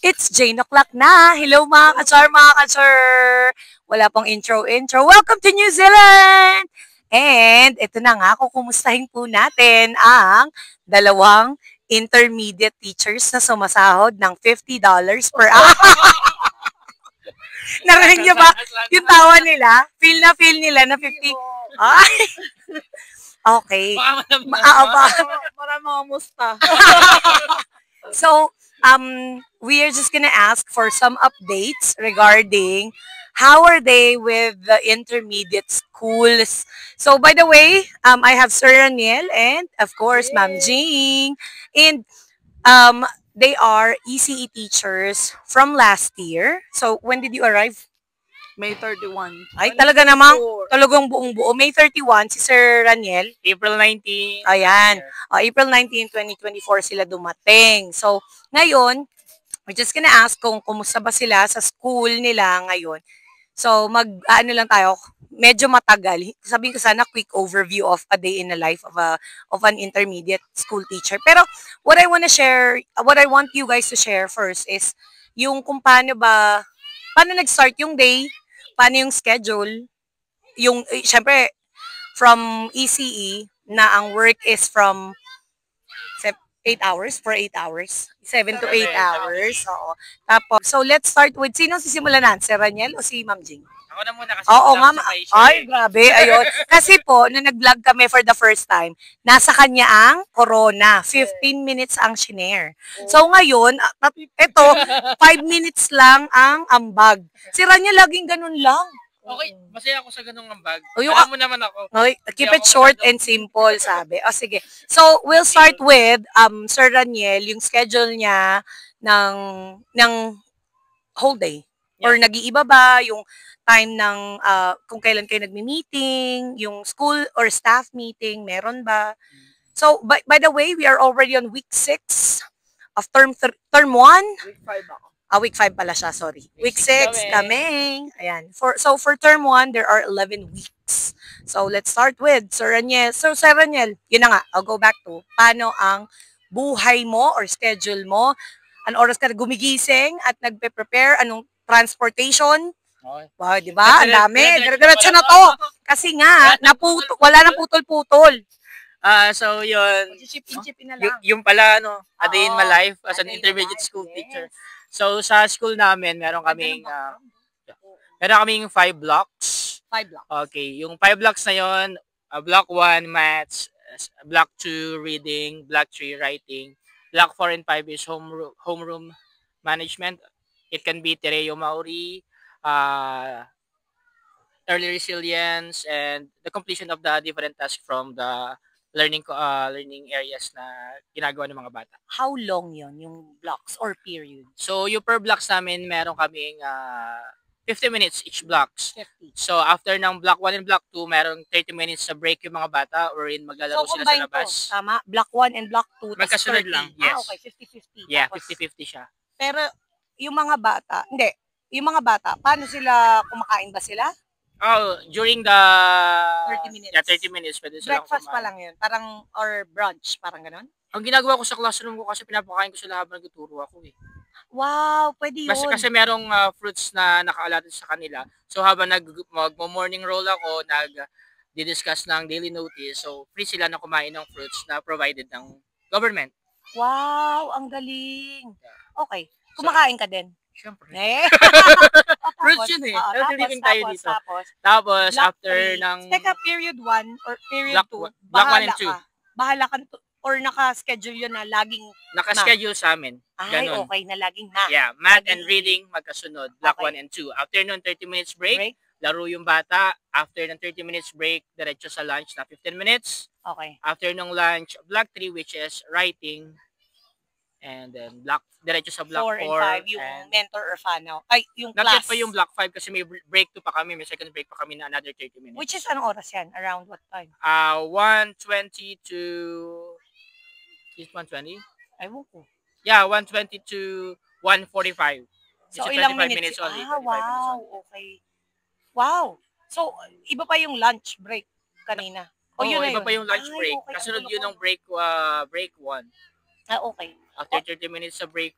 It's Jane o'clock na. Hello mga ka-char. Wala pong intro. Welcome to New Zealand! And ito na nga, kukumustahin po natin ang dalawang intermediate teachers na sumasahod ng $50 per hour. Narinig niyo ba yung tawa nila? Feel nila na 50. Ay! Okay. Para mga musta. So, we are just gonna ask for some updates regarding how are they with the intermediate schools. So, by the way, I have Sir Raniel and, of course, Ma'am Jing. And they are ECE teachers from last year. So, when did you arrive? May 31. Ay, talaga namang, talagang buong-buo. May 31, si Sir Raniel. April 19. Ayan. April 19, 2024 sila dumating. So, ngayon, we're just gonna ask kung kumusta ba sila sa school nila ngayon. So, ano lang tayo, medyo matagal. Sabihin ko sana, quick overview of a day in the life of an intermediate school teacher. Pero, what I want you guys to share first is yung kung paano nag-start yung day, paano yung schedule, syempre, from ECE, na ang work is from 8 hours, for 8 hours. 7 to 8 hours. Oo. Tapos, so let's start with, sino sisimulan natin? Si Raniel o si Ma'am Jing? Ako na muna kasi. Oo nga. Ay, grabe. Ayun. Kasi po, nung nag-vlog kami for the first time, nasa kanya ang corona. 15 minutes ang shinare. So ngayon, ito, 5 minutes lang ang ambag. Si Raniel laging ganun lang. Okay, masaya ako sa ganung ambag. Alam mo naman ako. Okay, keep it short and simple, sabi. O sige. So, we'll start with Sir Raniel, yung schedule niya ng whole day. Or nag-iiba ba yung time ng kung kailan kayo nagmi-meeting, yung school or staff meeting, meron ba? So, by the way, we are already on week 6 of term 1. Week 5 ako. Week 5 pala siya, sorry. Week 6 kami. Ayan. So, for term 1, there are 11 weeks. So, let's start with Sir Raniel. So, Sir Raniel, yun na nga, I'll go back to, paano ang buhay mo or schedule mo? Anong oras ka gumigising at nagpe-prepare? Anong transportation? Wow, di ba? Ang dami. Diretso na to. Kasi nga, wala nang putol-putol. So yun, Chipin na lang. yung pala, a day in my life as an intermediate school teacher. So, sa school namin, meron kaming 5 blocks. 5 blocks. Okay, yung 5 blocks na yon, block 1, maths, block 2, reading, block 3, writing, block 4 and 5 is homeroom management. It can be Tereo Maori, early resilience, and the completion of the different tasks from the learning areas na ginagawa ng mga bata. How long yon yung blocks or period? So, yung per blocks namin, meron kaming 50 minutes each blocks. 50. So, after ng block 1 and block 2, meron 30 minutes sa break yung mga bata wherein maglalaro sila sa labas. So, tama? Block 1 and block 2, magkasunod lang, yes. Okay, 50-50. Yeah, tapos, 50-50 siya. Pero, yung mga bata, paano sila, kumakain ba sila? Oh, during the 30 minutes. Yeah, 30 minutes pwede silang breakfast pa lang yun, parang, or brunch, parang ganon? Ang ginagawa ko sa classroom ko kasi pinapakain ko sila habang nagtuturo ako eh. Wow, pwede yun. Kasi merong fruits na naka-allotted sa kanila. So habang mag-morning roll ako, nag-discuss ng daily notice, so free sila na kumain ng fruits na provided ng government. Wow, ang galing. Okay, kumakain ka din? Siyempre. Fruits yun eh. Tapos after ng... Teka, period 1 or period 2, block 1 and 2. Bahala ka or naka-schedule yun na laging naka-schedule sa amin. Ay, Ganun. okay na laging na. Yeah, math and reading magkasunod. Block 1 and 2. After nun, 30 minutes break, laro yung bata. After ng 30 minutes break, diretso sa lunch na 15 minutes. Okay. After nung lunch, block 3 which is writing. And then diretso sa block 4 and 5, yung mentor or fano. Ay, yung class. Not yet pa yung block 5 kasi may break 2 pa kami. May second break pa kami na another 30 minutes. Which is anong oras yan? Around what time? 1:20 to... Is 1:20? Ewan ko. Yeah, 1:20 to 1:45. So, ilang minutes only. Wow. Okay. Wow. So, iba pa yung lunch break kanina. Iba pa yung lunch break. Okay, kasunod yun ng break 1. Okay. After 30 minutes sa break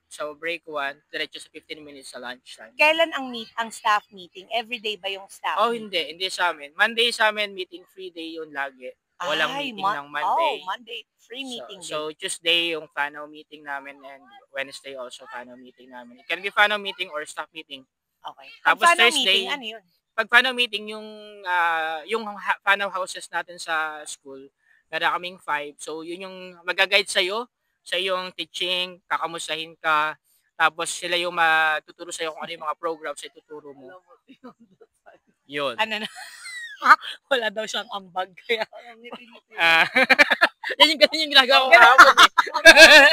1, diretso sa 15 minutes sa lunchtime. Kailan ang staff meeting? Everyday ba yung staff Oh, meeting? hindi sa amin. Monday sa amin, meeting free day yun lagi. Walang meeting ng Monday. Monday, free meeting day. So, Tuesday yung FANO meeting namin and Wednesday also FANO meeting namin. It can be FANO meeting or staff meeting. Okay. Tapos Paano Thursday, meeting? Ano yun? pag FANO meeting, yung FANO houses natin sa school, meron kaming 5. So, yun yung mag-guide sa'yo, sa iyong teaching, kakamustahin ka, tapos sila yung matuturo sa'yo kung ano yung mga programs na ituturo mo. Yun. Ano na? Wala daw siyang ambag. Kaya, yan yung ginagawa ko kahapon eh.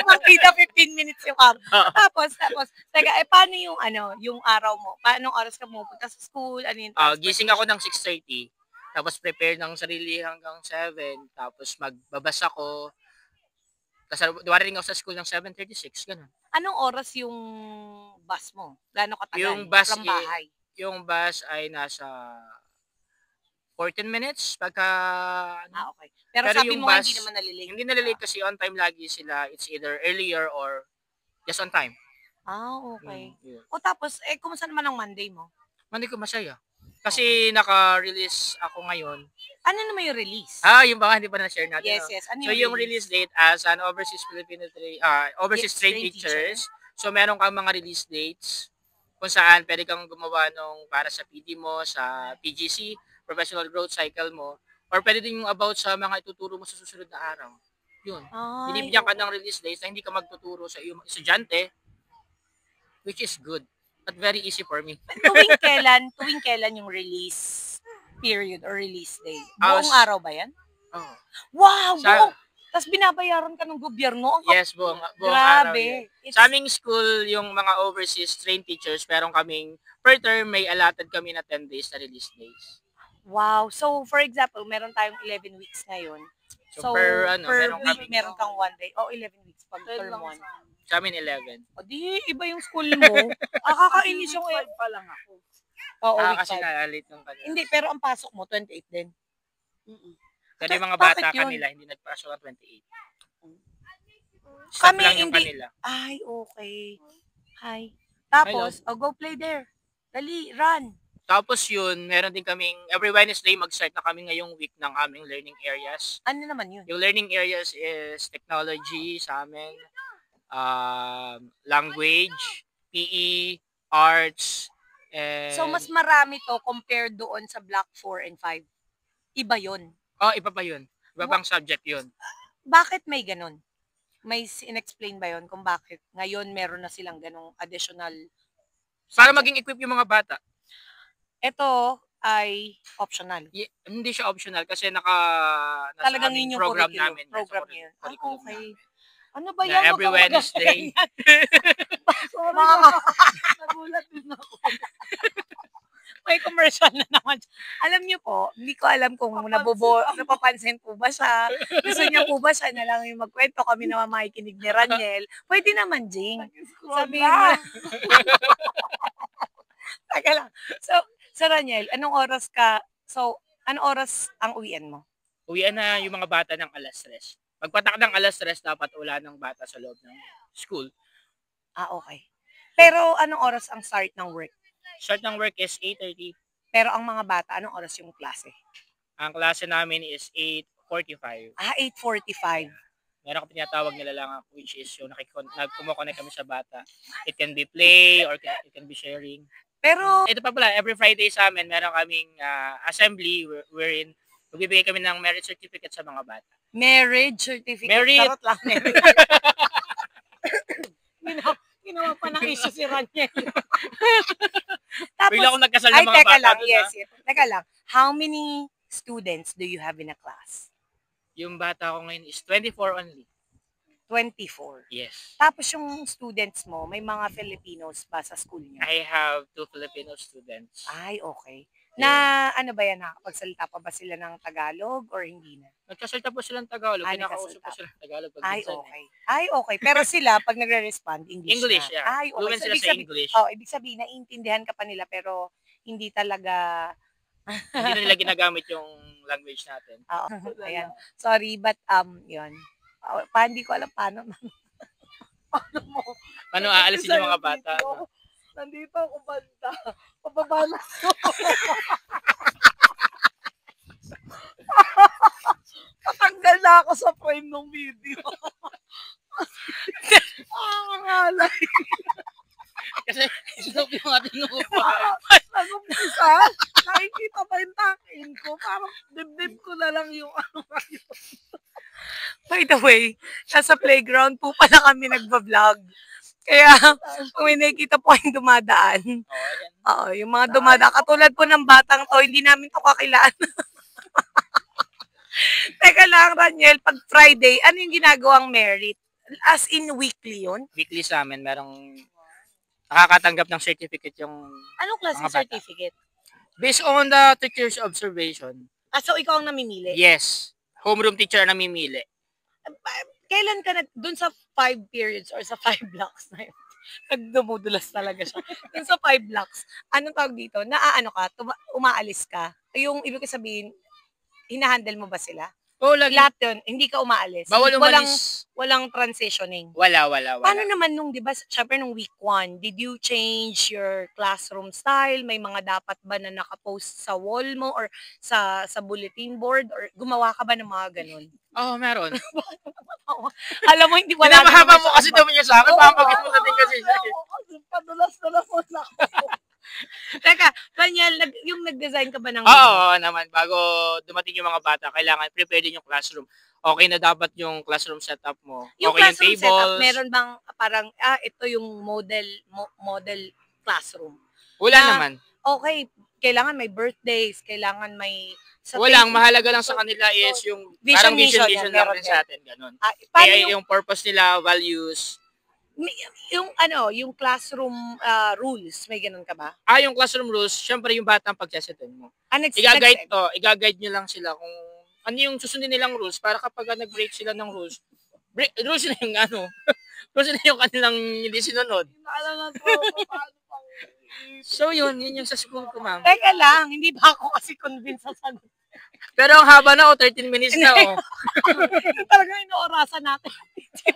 makita 15 minutes yung tapos, teka, paano yung araw mo? Paano oras ka pupunta sa school? Ano yung Gising ako ng 6:30. Tapos prepare ng sarili hanggang 7. Tapos magbabasa ko. Tapos dumating ako sa school ng 7:36. Ganun. Anong oras yung bus mo? Gaano katagal? Yung bus from bahay? Yung bus ay nasa 14 minutes pagka Okay. Pero sabi yung mo bus, hindi naman nalilate. Hindi nalilate kasi on time lagi sila. It's either earlier or just on time. Okay. Yun. O tapos, kumusta naman ang Monday mo? Monday ko masaya. Kasi naka-release ako ngayon. Ano naman yung release? Yung baka hindi pa na-share natin. Yes, no? yes. Ano So yung release date as an overseas Filipino overseas trained teachers. So meron kang mga release dates kung saan pwede kang gumawa nung para sa PD mo, sa PGC, professional growth cycle mo, or pwede din yung about sa mga ituturo mo sa susunod na araw. Yun. Binibigyan ka ng release dates na hindi ka magtuturo sa iyong estudyante, which is good. But very easy for me. tuwing kailan yung release period or release day? Buong araw ba yan? Oh. Wow! Buong! Tapos binabayaran ka ng gobyerno? Yes, buong araw. Grabe. Sa aming school, yung mga overseas trained teachers, meron kaming, per term, may allotted kami na 10 days na release days. Wow. So, for example, meron tayong 11 weeks ngayon. So, per week, meron kang 1 day. 11 weeks pag term 1. Sa amin, 11. O, di, iba yung school mo. Kakainis yung 5 pa lang ako. Oo, week kasi 5. na-late ng kanila. Hindi, pero ang pasok mo, 28 din. Pero yung mga bata Bakit yun? kanila, hindi nagpasok ng 28. Kami lang yung hindi. kanila. Ay, okay. Hi. Tapos, go play there. Dali, run. Tapos yun, meron din kaming, every Wednesday, mag-start na kami ngayong week ng aming learning areas. Ano naman yun? Yung learning areas is technology sa amin, language, PE, arts, and... So, mas marami to compared doon sa Block 4 and 5. Iba yun. Iba pa yun. Iba pang subject yun. Bakit may ganun? May in-explain ba yun kung bakit ngayon meron na silang ganung additional subject? Para maging equip yung mga bata. Ito ay optional. Hindi siya optional kasi nasa Talagang aming yun yung program curriculum. namin. Program yun. Curriculum Okay. namin. Ano ba yan? Every Wednesday. Nagulat din ako. May commercial na naman. Alam niyo po, hindi ko alam kung napapansin po ba siya. Gusto niya po ba siya na lang yung magkwento kami na makikinig ni Raniel. Pwede naman, Jing. Sabihin mo lang. Taka lang. So, sa Raniel, anong oras ang uwian mo? Uwian na yung mga bata ng 3:00. Pagpatak ng 3:00, dapat wala ng bata sa loob ng school. Okay. Pero anong oras ang start ng work? Start ng work is 8:30. Pero ang mga bata, anong oras yung klase? Ang klase namin is 8:45. 8:45. Meron kami tinatawag nila lang, which is yung nagkumokonek kami sa bata. It can be play or it can be sharing. Pero, ito pa pala, every Friday sa amin, meron kaming assembly wherein magbibigay kami ng merit certificate sa mga bata. marriage certificate. Merit. Charot lang. Ginawa pa ng issue si Raniel. Tapos, bigla akong nagkasal ng mga bata doon. Yes. Teka lang. How many students do you have in a class? Yung bata ko ngayon is 24 only. 24. Yes. Tapos yung students mo, may mga Filipinos ba sa school niyo? I have 2 Filipino students. Ay, okay. Na ano ba yan, nakakapagsalita pa ba sila ng Tagalog or hindi na? Nagkasalita po silang Tagalog. Pinakausap nagkasalita. po sila ng Tagalog. Ay, okay. Ay, okay. Pero sila, pag nagre-respond, English na. Yeah. Ay, okay. Fluent So, sila sa English. ibig sabihin, naiintindihan ka pa nila, pero hindi talaga... Hindi na nila ginagamit yung language natin. Ayan. Sorry, but, yun. Hindi ko alam paano. Ano mo? Paano aalisin yung mga bata? Nandito, nandito ako banda. Pababa na ako. Patanggal na ako sa frame ng video. Ngalay. Kasi stop yung ating upuan. Nag-umpisa, nakikita ba yung takin ko? Parang dibdib ko na lang yung ano ngayon. By the way, nasa playground po pala kami nagba-vlog. Kaya, kung may nakikita po kayong dumadaan, Oh, yung mga dumadaan, katulad po ng batang to, hindi namin to kakilala. Teka lang, Raniel, pag Friday, ano yung ginagawang merit? As in weekly yun? weekly sa amin, merong nakakatanggap ng certificate yung Anong klaseng Mga bata. certificate? based on the teacher's observation. So ikaw ang namimili? Yes. Homeroom teacher na namimili. Kailan ka dun sa 5 periods or sa 5 blocks na yun? Nagdumudulas talaga siya. Dun sa 5 blocks, anong tawag dito? Naaano ka? Umaalis ka? Yung ibig sabihin, hinahandle mo ba sila? Oh, lagi. Lahat yun, hindi ka umaalis. Bawal umalis. Walang transitioning. Wala. Paano naman nung, di ba, syempre nung week 1, did you change your classroom style? May mga dapat ba na nakapost sa wall mo or sa bulletin board? Or gumawa ka ba ng mga ganun? Oh, meron. Alam mo, hindi wala Pinamahaba naman mo siya. kasi daw niya sa akin. Papagin mo natin kasi siya. Kasi padulas na lang ako. Teka, Daniel, yung nag-design ka ba ng Oo naman. Bago dumating yung mga bata, kailangan prepare din yung classroom. Okay na dapat yung classroom setup mo. Yung Okay classroom yung tables. setup, meron bang parang, ito yung model classroom? Wala na- naman. Okay, kailangan may birthdays, kailangan may... Walang, mahalaga lang sa kanila is yung Vision parang mission vision yan, lang meron din din. sa atin. Ganun. Paano Kaya yung purpose nila, values. yung classroom rules, may ganun ka ba? Yung classroom rules, syempre yung batang pagsasetin mo. I-guide nyo lang sila kung ano yung susundin nilang rules para kapag nag-break sila ng rules, rules na yung rules na yung kanilang hindi sinunod. Naalala na to, paano pang... So yun yung sa school ko, ma'am. Teka lang, hindi ba ako kasi convinced sa sagot? Pero ang haba na, 13 minutes na, Talagang inoorasan natin. 5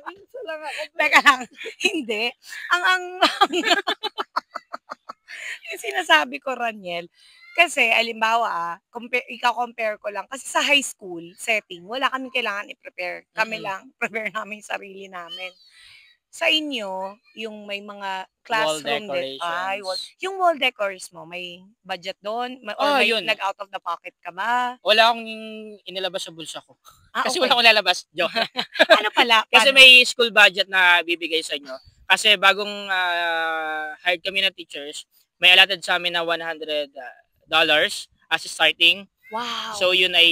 minutes na lang ako. Teka lang, hindi. Ang yung sinasabi ko, Raniel, kasi, alimbawa, ika-compare ko lang. Kasi sa high school setting, wala kaming kailangan i-prepare. Kami lang, prepare namin yung sarili namin. Sa inyo, yung may mga classroom decorations. yung wall decors mo, may budget doon? Oh, May yun. nag-out of the pocket ka ba? Wala akong inilabas sa bulsa ko. Kasi Okay. wala akong lalabas. Joke. Ano pala? Kasi Paano? may school budget na bibigay sa inyo. Kasi bagong hired kami na teachers, may allotted sa amin na $100 as starting. Wow. So yun ay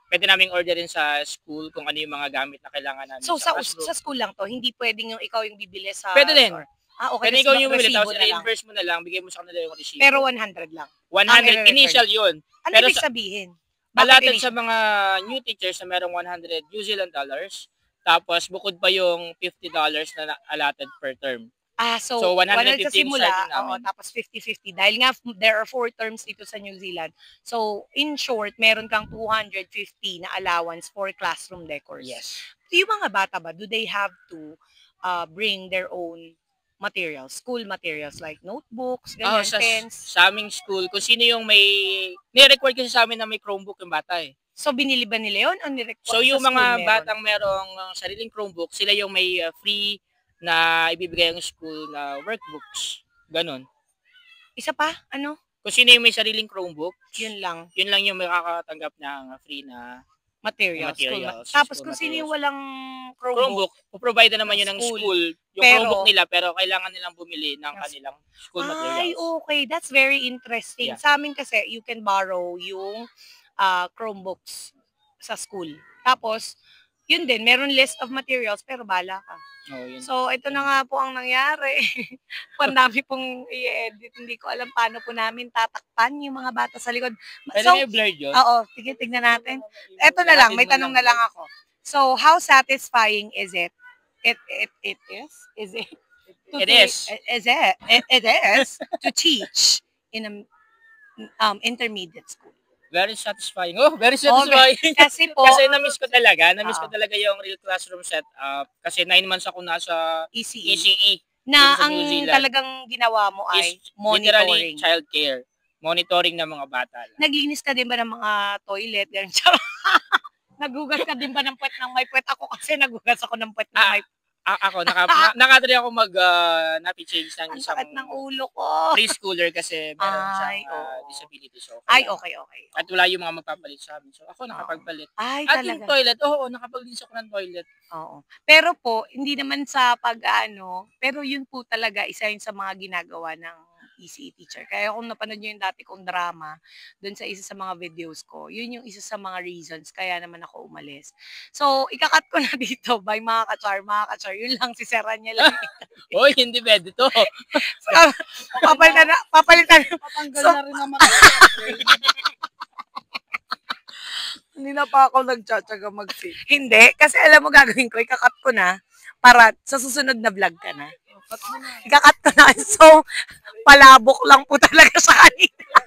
pwede naming orderin sa school kung ano yung mga gamit na kailangan namin So, sa sa classroom. school lang to, hindi pwedeng yung ikaw yung bibili sa Pwede din. store. Okay. Pwede tas ikaw yung bumili, resibo tapos na lang. reimburse mo na lang, bigay mo sa kanila yung receipt. Pero 100 lang. 100 initial yun. Ano Pero ibig sa- sabihin? Bakit Allotted initial? sa mga new teachers na merong $100 New Zealand dollars. Tapos bukod pa yung $50 na allotted per term. So, So, 100 150 sa simula, yung starting namin. tapos 50-50. Dahil nga, there are 4 terms dito sa New Zealand. So, in short, meron kang 250 na allowance for classroom decors. Yes. Yung mga bata ba, do they have to bring their own materials, school materials, like notebooks, ganyan, pens? Sa aming school, kung sino yung ni-require kasi sa amin na may Chromebook yung bata eh. So, binili ba nila yun? O So yung mga batang merong sariling Chromebook, sila yung may free na ibibigay ang school na workbooks. Ganon. Isa pa? Ano? Kung sino yung may sariling Chromebook, Yun lang. yun lang yung makakatanggap ng free na Materials. Materials, Tapos school kung sino yung materials. walang Chromebook. Chromebook. Puprovide na naman yun ng School. school. Yung Pero- Chromebook nila, pero kailangan nilang bumili ng Yes. kanilang school Ay, materials. okay. That's very interesting. Yeah. Sa amin kasi, you can borrow yung Chromebooks sa school. Tapos, yun din, meron list of materials, pero bala ka. Oh, yun. So, ito na nga po ang nangyari. Ang dami pong i-edit. Hindi ko alam paano po namin tatakpan yung mga bata sa likod. Pwede So, na yung blurred yun. oo, sige, tignan natin. Ito na lang, may tanong na lang ako. So, how satisfying is it? It is? Is it? It is. It is to teach in a intermediate school. Very satisfying. Oh, very satisfying. Kasi po, Kasi na-miss ko talaga. Na-miss ko Oo. talaga yung real classroom setup. Kasi 9 months ako nasa ECE. ECE. Na sa ang New Zealand. talagang ginawa mo ay Is literally monitoring. child care. Monitoring ng mga bata lang. Naglinis ka din ba ng mga toilet? Ganun. Nagugas ka din ba ng puwet ng may puwet? Ako kasi nagugas ako ng puwet ng may Ako, nakatry ako napi-change ng Ang isang sakit ng ulo ko. preschooler kasi meron Ay, siyang oo. disability. So, Ay, kailangan- okay. At wala yung mga magpapalit sa amin. So, ako nakapagpalit. Ay, At yung talaga. toilet, oo, nakapaglinis ako ng toilet. Oo. Pero po, hindi naman sa pero yun po talaga, isa yun sa mga ginagawa ng ECE teacher. Kaya kung napanood nyo yung dati kong drama, dun sa isa sa mga videos ko, yun yung isa sa mga reasons kaya naman ako umalis. So, ikakat ko na dito, by mga kachar, yun lang, si Sera niya lang. Hoy, hindi pwede to. So, papalitan. Patanggal So- na rin naman ako. Hindi na pa ako nagtsatsaga mag-fit. Hindi, kasi alam mo gagawin ko, ikakat ko na, para sa susunod na vlog ka na. Cut mo na. Ikakat ko na, so, palabok lang po talaga sa kanila.